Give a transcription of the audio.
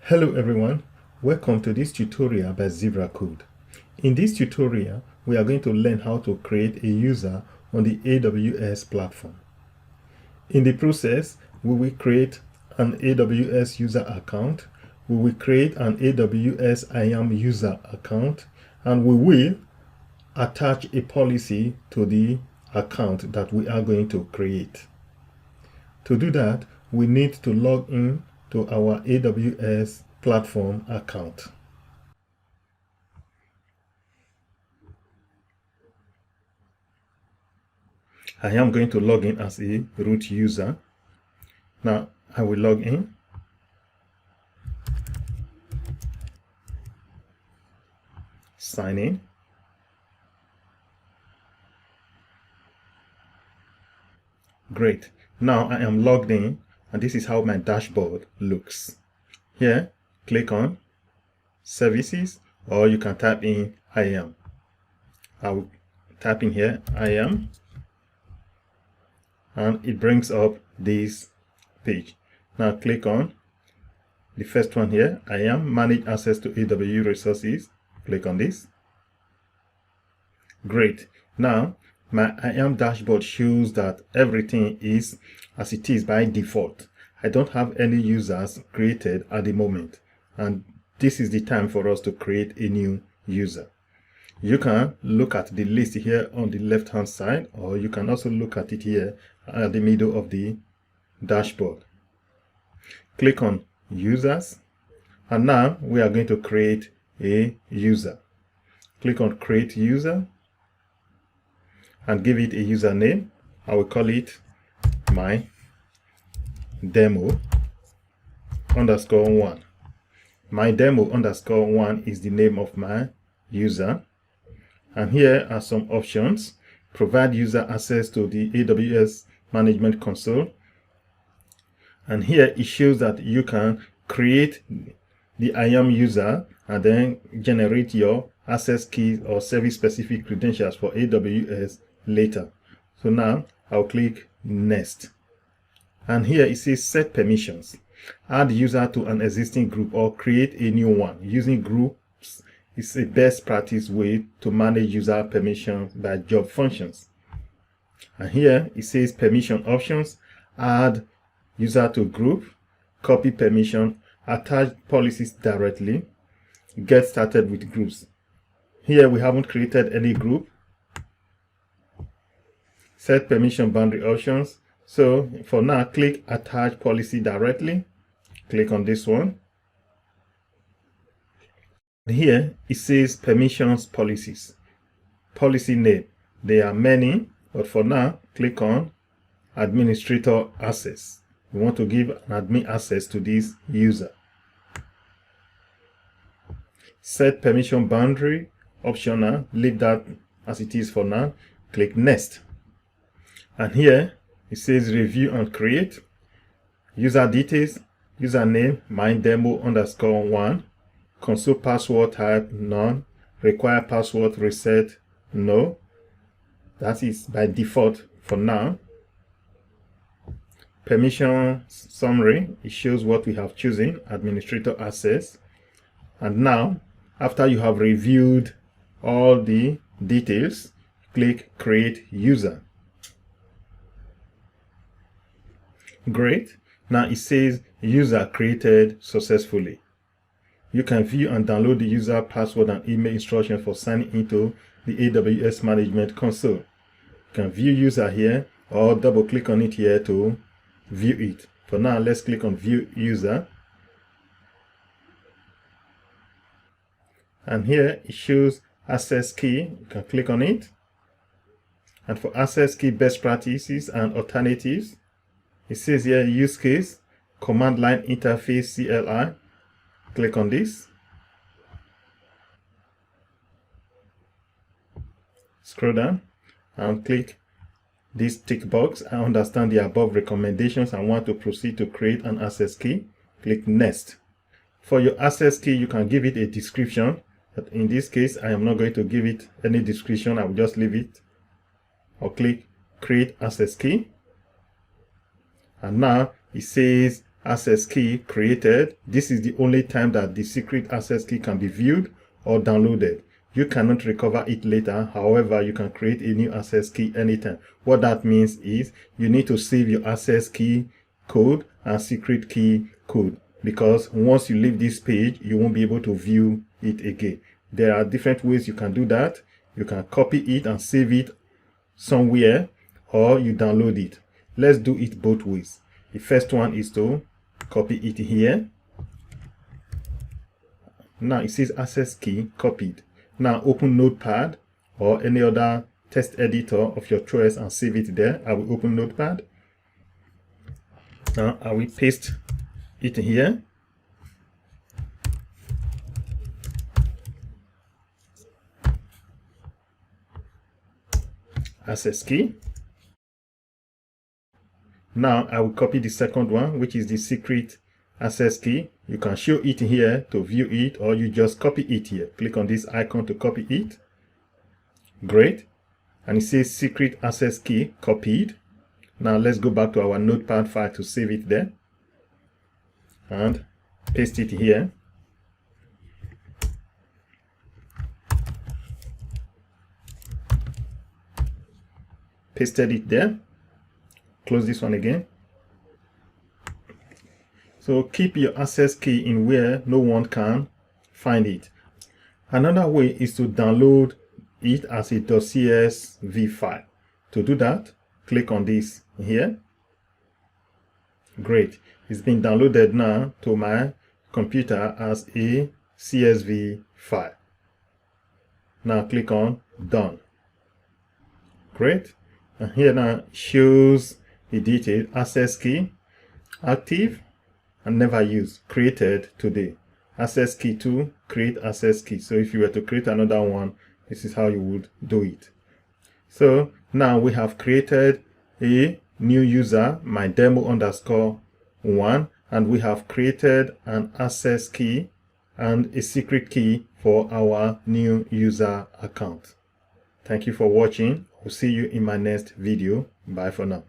Hello everyone, welcome to this tutorial by Zebra Code. In this tutorial, we are going to learn how to create a user on the AWS platform. In the process, we will create an AWS user account, we will create an AWS IAM user account, and we will attach a policy to the account that we are going to create. To do that, we need to log in to our AWS platform account. I am going to log in as a root user. Now I will log in. Sign in. Great. Now I am logged in and this is how my dashboard looks. Here, click on Services, or you can type in IAM. I will type in here IAM and it brings up this page. Now click on the first one here, IAM, manage access to AWS resources. Click on this. Great. Now my IAM dashboard shows that everything is as it is by default. I don't have any users created at the moment, and this is the time for us to create a new user. You can look at the list here on the left hand side, or you can also look at it here at the middle of the dashboard. Click on users, and now we are going to create a user. Click on create user and give it a username. I will call it my demo _1. My demo _1 is the name of my user. And here are some options. Provide user access to the AWS Management Console. And here it shows that you can create the IAM user and then generate your access keys or service specific credentials for AWS later. So now I'll click next. And here it says set permissions. Add user to an existing group or create a new one. Using groups is a best practice way to manage user permissions by job functions. And here it says permission options. Add user to group, copy permission, attach policies directly, get started with groups. Here we haven't created any group. Set permission boundary options. So for now, click attach policy directly. Click on this one. Here it says permissions policies. Policy name. There are many, but for now, click on administrator access. We want to give an admin access to this user. Set permission boundary optional. Leave that as it is for now. Click next. And here it says review and create. User details, username, my demo _1. Console password type, none. Require password reset, no. That is by default for now. Permission summary, it shows what we have chosen, administrator access. And now, after you have reviewed all the details, click create user. Great. Now it says user created successfully. You can view and download the user password and email instructions for signing into the AWS Management Console. You can view user here or double click on it here to view it. For now, let's click on view user. And here it shows access key. You can click on it. And for access key best practices and alternatives, it says here use case, command line interface CLI. Click on this. Scroll down and click this tick box. I understand the above recommendations and want to proceed to create an access key. Click next. For your access key, you can give it a description. But in this case, I am not going to give it any description. I will just leave it. Or click create access key. And now it says access key created. This is the only time that the secret access key can be viewed or downloaded. You cannot recover it later. However, you can create a new access key anytime. What that means is you need to save your access key code and secret key code, because once you leave this page, you won't be able to view it again. There are different ways you can do that. You can copy it and save it somewhere, or you download it. Let's do it both ways. The first one is to copy it here. Now it says access key copied. Now open Notepad or any other text editor of your choice and save it there. I will open Notepad. Now I will paste it here. Access key. Now I will copy the second one, which is the secret access key. You can show it here to view it, or you just copy it here. Click on this icon to copy it. Great. And it says secret access key copied. Now let's go back to our Notepad file to save it there and paste it here. Pasted it there. Close this one again. So keep your access key in where no one can find it. Another way is to download it as a .csv file. To do that, click on this here. Great. It's been downloaded now to my computer as a CSV file. Now click on Done. Great. And here now shows the detail: access key active and never used, created today. Access key 2, create access key. So if you were to create another one, this is how you would do it. So now we have created a new user, my demo_1, and we have created an access key and a secret key for our new user account. Thank you for watching. We'll see you in my next video. Bye for now.